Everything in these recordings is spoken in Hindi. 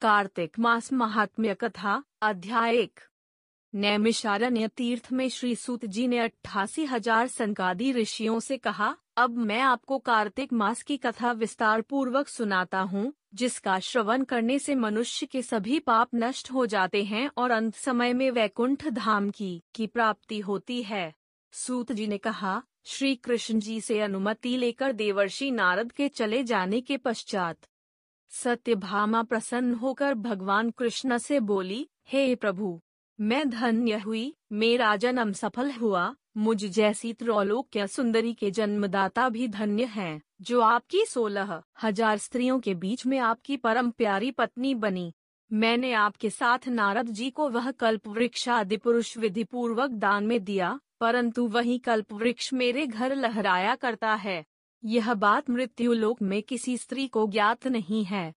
कार्तिक मास महात्म्य कथा अध्याय 1। नैमिषारण्य तीर्थ में श्री सूत जी ने 88,000 सनकादि ऋषियों से कहा, अब मैं आपको कार्तिक मास की कथा विस्तार पूर्वक सुनाता हूँ, जिसका श्रवण करने से मनुष्य के सभी पाप नष्ट हो जाते हैं और अंत समय में वैकुंठ धाम की प्राप्ति होती है। सूत जी ने कहा, श्री कृष्ण जी से अनुमति लेकर देवर्षि नारद के चले जाने के पश्चात सत्यभामा प्रसन्न होकर भगवान कृष्ण से बोली, हे प्रभु, मैं धन्य हुई, मेरा जन्म सफल हुआ, मुझ जैसी त्रैलोक्य सुंदरी के जन्मदाता भी धन्य हैं, जो आपकी 16,000 स्त्रियों के बीच में आपकी परम प्यारी पत्नी बनी। मैंने आपके साथ नारद जी को वह कल्प वृक्ष आदि पुरुष विधि पूर्वक दान में दिया, परंतु वही कल्प वृक्ष मेरे घर लहराया करता है। यह बात मृत्युलोक में किसी स्त्री को ज्ञात नहीं है।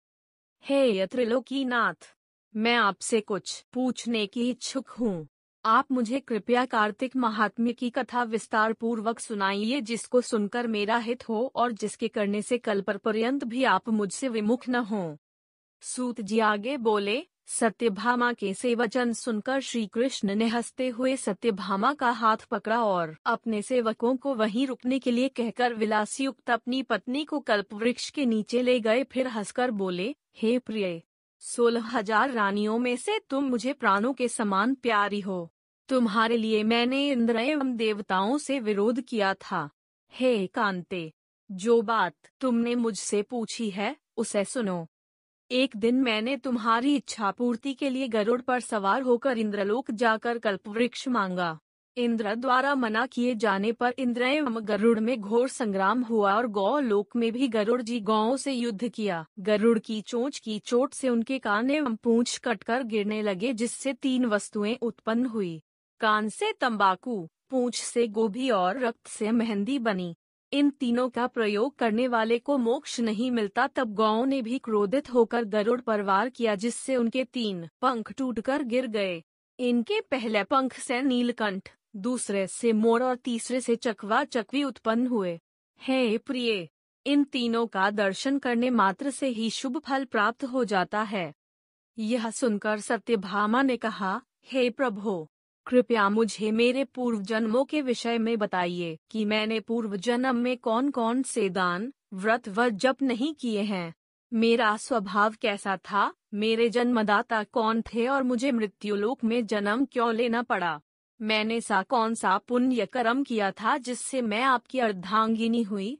हे त्रिलोकीनाथ, मैं आपसे कुछ पूछने की इच्छुक हूँ। आप मुझे कृपया कार्तिक महात्म्य की कथा विस्तार पूर्वक सुनाइए, जिसको सुनकर मेरा हित हो और जिसके करने से कल पर्यंत भी आप मुझसे विमुख न हो। सूत जी आगे बोले, सत्यभामा के से वचन सुनकर श्री कृष्ण ने हंसते हुए सत्यभामा का हाथ पकड़ा और अपने सेवकों को वहीं रुकने के लिए कहकर विलासयुक्त अपनी पत्नी को कल्पवृक्ष के नीचे ले गए। फिर हंसकर बोले, हे प्रिय, 16,000 रानियों में से तुम मुझे प्राणों के समान प्यारी हो। तुम्हारे लिए मैंने इंद्र एवं देवताओं से विरोध किया था। हे कांते, जो बात तुमने मुझसे पूछी है उसे सुनो। एक दिन मैंने तुम्हारी इच्छा पूर्ति के लिए गरुड़ पर सवार होकर इंद्रलोक जाकर कल्पवृक्ष मांगा। इंद्र द्वारा मना किए जाने पर इंद्र एवं गरुड़ में घोर संग्राम हुआ और गौलोक में भी गरुड़ जी गौओं से युद्ध किया। गरुड़ की चोंच की चोट से उनके कान एवं पूंछ कटकर गिरने लगे, जिससे 3 वस्तुएं उत्पन्न हुई। कान से तंबाकू, पूंछ से गोभी और रक्त से मेहंदी बनी। इन तीनों का प्रयोग करने वाले को मोक्ष नहीं मिलता। तब गौओं ने भी क्रोधित होकर गरुड़ पर वार किया, जिससे उनके 3 पंख टूटकर गिर गए। इनके पहले पंख से नीलकंठ, दूसरे से मोर और तीसरे से चकवा चकवी उत्पन्न हुए। हे प्रिय, इन तीनों का दर्शन करने मात्र से ही शुभ फल प्राप्त हो जाता है। यह सुनकर सत्यभामा ने कहा, हे प्रभो, कृपया मुझे मेरे पूर्व जन्मों के विषय में बताइए कि मैंने पूर्व जन्म में कौन कौन से दान, व्रत व जप नहीं किए हैं। मेरा स्वभाव कैसा था, मेरे जन्मदाता कौन थे और मुझे मृत्युलोक में जन्म क्यों लेना पड़ा। मैंने कौन सा पुण्य कर्म किया था जिससे मैं आपकी अर्धांगिनी हुई।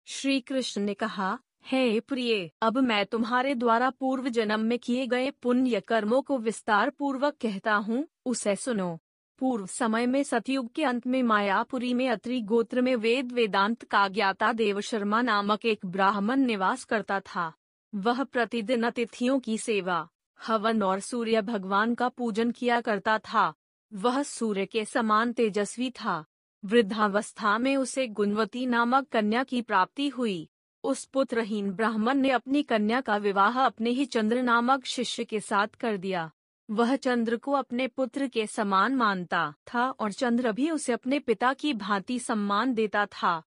श्री कृष्ण ने कहा, हे प्रिय, अब मैं तुम्हारे द्वारा पूर्व जन्म में किए गए पुण्य कर्मों को विस्तार पूर्वक कहता हूँ, उसे सुनो। पूर्व समय में सतयुग के अंत में मायापुरी में अत्रि गोत्र में वेदांत का ज्ञाता देवशर्मा नामक एक ब्राह्मण निवास करता था। वह प्रतिदिन अतिथियों की सेवा, हवन और सूर्य भगवान का पूजन किया करता था। वह सूर्य के समान तेजस्वी था। वृद्धावस्था में उसे गुणवती नामक कन्या की प्राप्ति हुई। उस पुत्रहीन ब्राह्मण ने अपनी कन्या का विवाह अपने ही चंद्र नामक शिष्य के साथ कर दिया। वह चंद्र को अपने पुत्र के समान मानता था और चंद्र भी उसे अपने पिता की भांति सम्मान देता था।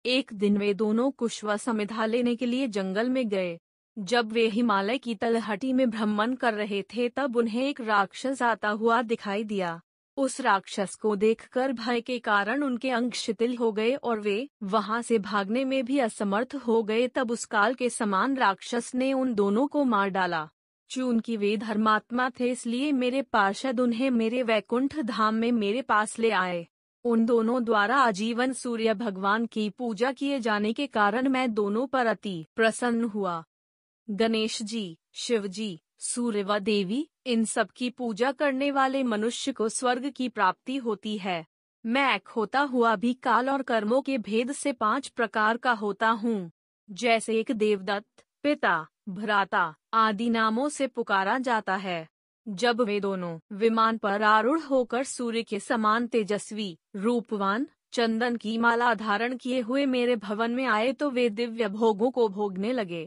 एक दिन वे दोनों कुश व समिधा लेने के लिए जंगल में गए। जब वे हिमालय की तलहटी में भ्रमण कर रहे थे, तब उन्हें एक राक्षस आता हुआ दिखाई दिया। उस राक्षस को देखकर भय के कारण उनके अंग शिथिल हो गए और वे वहां से भागने में भी असमर्थ हो गए। तब उस काल के समान राक्षस ने उन दोनों को मार डाला। चूंकि वे धर्मात्मा थे, इसलिए मेरे पार्षद उन्हें मेरे वैकुंठ धाम में मेरे पास ले आए। उन दोनों द्वारा आजीवन सूर्य भगवान की पूजा किए जाने के कारण मैं दोनों पर अति प्रसन्न हुआ। गणेश जी, शिव जी, सूर्य व देवी, इन सब की पूजा करने वाले मनुष्य को स्वर्ग की प्राप्ति होती है। मैं एक होता हुआ भी काल और कर्मों के भेद से 5 प्रकार का होता हूँ। जैसे एक देवदत्त, पिता, भ्राता आदि नामों से पुकारा जाता है। जब वे दोनों विमान पर आरूढ़ होकर सूर्य के समान तेजस्वी, रूपवान, चंदन की माला धारण किए हुए मेरे भवन में आए, तो वे दिव्य भोगों को भोगने लगे।